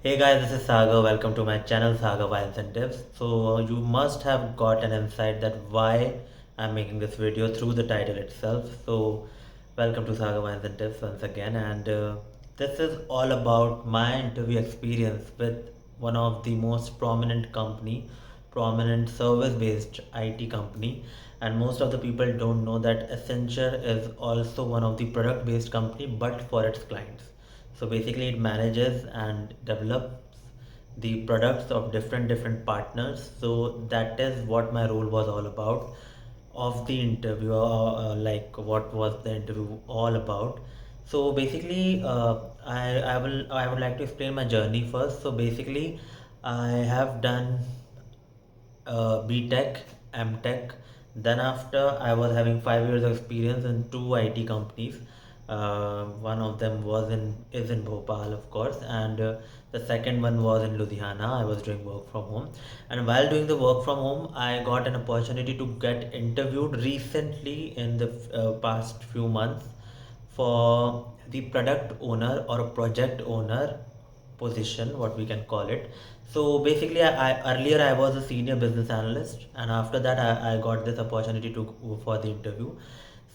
Hey guys, this is Sagar. Welcome to my channel Sagar by Incentives. So you must have got an insight that why I'm making this video through the title itself. So welcome to Sagar by Incentives once again, and this is all about my interview experience with one of the most prominent service-based IT company, and most of the people don't know that Accenture is also one of the product-based company, but for its clients. So basically, it manages and develops the products of different partners. So that is what my role was all about of the interview, like what was the interview all about. So basically, I would like to explain my journey first. So basically, I have done BTech, MTech. Then after I was having 5 years of experience in two IT companies. One of them is in Bhopal, of course, and the second one was in Ludhiana. I was doing work from home, and while doing the work from home, I got an opportunity to get interviewed recently in the past few months for the product owner or a project owner position, what we can call it. So basically, earlier I was a senior business analyst, and after that I got this opportunity to go for the interview.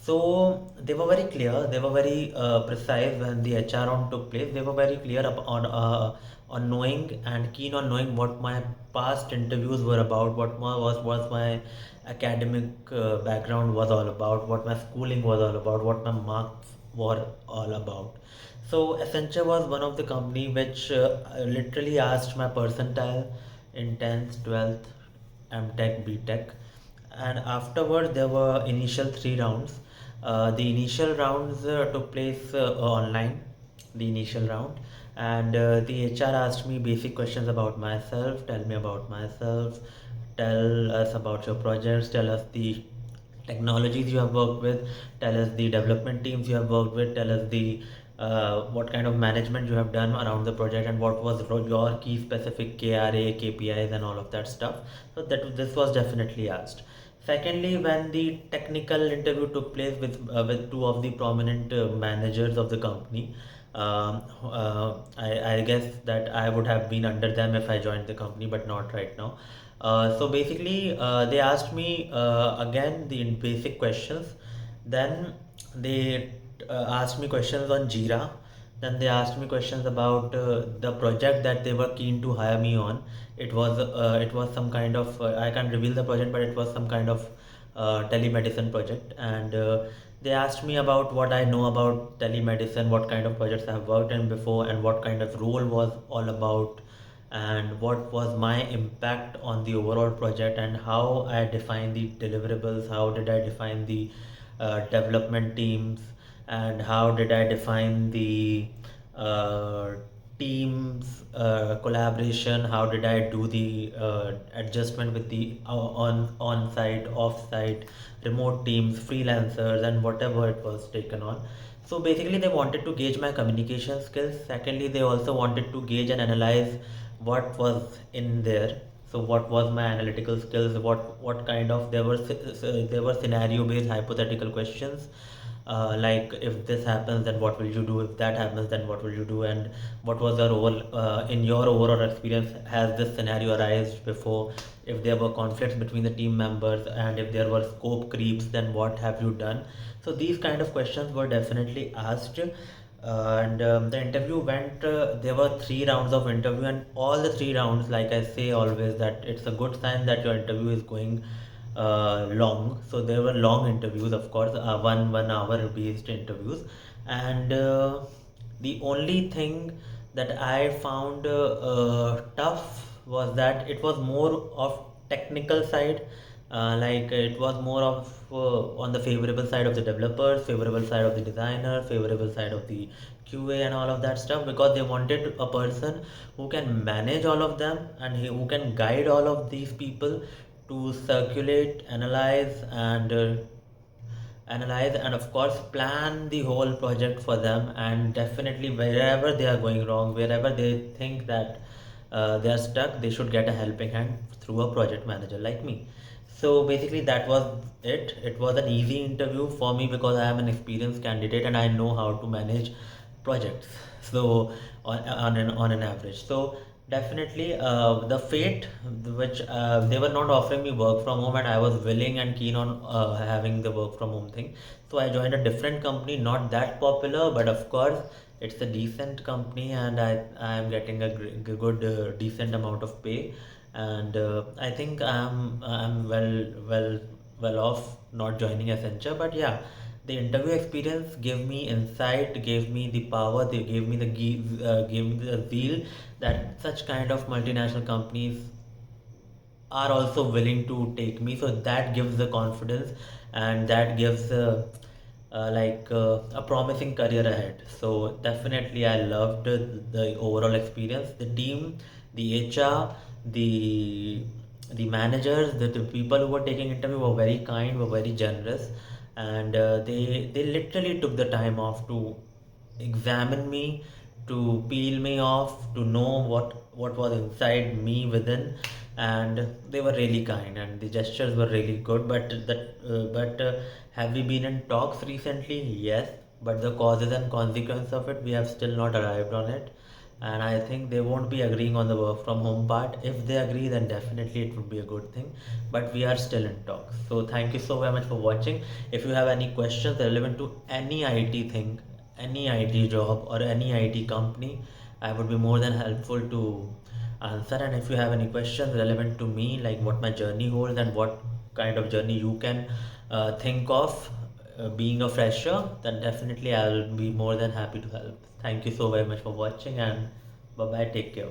So they were very clear, they were very precise when the HR round took place. They were very clear on knowing and keen on knowing what my past interviews were about, was my academic background was all about, what my schooling was all about, what my marks were all about. So Accenture was one of the company which literally asked my percentile in 10th, 12th, MTech, BTech, and afterward there were initial three rounds. The initial rounds took place online, the initial round, and the HR asked me basic questions about myself. Tell me about myself. Tell us about your projects. Tell us the technologies you have worked with. Tell us the development teams you have worked with. Tell us the what kind of management you have done around the project, and what was your key specific KRA, KPIs, and all of that stuff. So that this was definitely asked. Secondly, when the technical interview took place with two of the prominent managers of the company, I guess that I would have been under them if I joined the company, but not right now. So basically, they asked me again the basic questions. Then they asked me questions on Jira. Then they asked me questions about the project that they were keen to hire me on. It was some kind of I can't reveal the project, but it was some kind of telemedicine project, and they asked me about what I know about telemedicine, what kind of projects I have worked in before, and what kind of role was all about, and what was my impact on the overall project, and how I define the deliverables, how did I define the development teams, and how did I define the uh, teams collaboration, how did I do the adjustment with the on site, off site, remote teams, freelancers, and whatever it was taken on. So basically, they wanted to gauge my communication skills. Secondly, they also wanted to gauge and analyze what was in there. So what was my analytical skills? What kind of there were scenario based hypothetical questions, like if this happens, then what will you do? If that happens, then what will you do? And what was your role in your overall experience? Has this scenario arisen before? If there were conflicts between the team members, and if there were scope creeps, then what have you done? So these kind of questions were definitely asked. And the interview went, there were three rounds of interview, and all the three rounds, like I say always, that it's a good sign that your interview is going long. So there were long interviews, of course, 1 hour based interviews, and the only thing that I found tough was that it was more of technical side. Like it was more of on the favorable side of the developers, favorable side of the designer, favorable side of the QA, and all of that stuff, because they wanted a person who can manage all of them, and who can guide all of these people to circulate, analyze, and of course plan the whole project for them. And definitely, wherever they are going wrong, wherever they think that they are stuck, they should get a helping hand through a project manager like me. So basically, that was it. It was an easy interview for me because I am an experienced candidate and I know how to manage projects. So on an average. So definitely the fate which they were not offering me work from home, and I was willing and keen on having the work from home thing. So I joined a different company, not that popular, but of course it's a decent company, and I am getting a good decent amount of pay, and I think I'm well off not joining Accenture. But yeah, the interview experience gave me insight, gave me the power, they gave me gave me the zeal that such kind of multinational companies are also willing to take me. So that gives the confidence, and that gives a promising career ahead. So definitely I loved the overall experience, the team, the HR, the the managers, the people who were taking interview were very kind, were very generous, and they literally took the time off to examine me, to peel me off, to know what was inside me within, and they were really kind, and the gestures were really good. But have we been in talks recently? Yes, but the causes and consequence of it, we have still not arrived on it, and I think they won't be agreeing on the work from home part. If they agree, then definitely it would be a good thing, but we are still in talks. So thank you so very much for watching. If you have any questions relevant to any IT thing, any IT job or any IT company, I would be more than helpful to answer. And if you have any questions relevant to me, like what my journey holds and what kind of journey you can think of being a fresher, then definitely I'll be more than happy to help. Thank you so very much for watching, and bye bye, take care.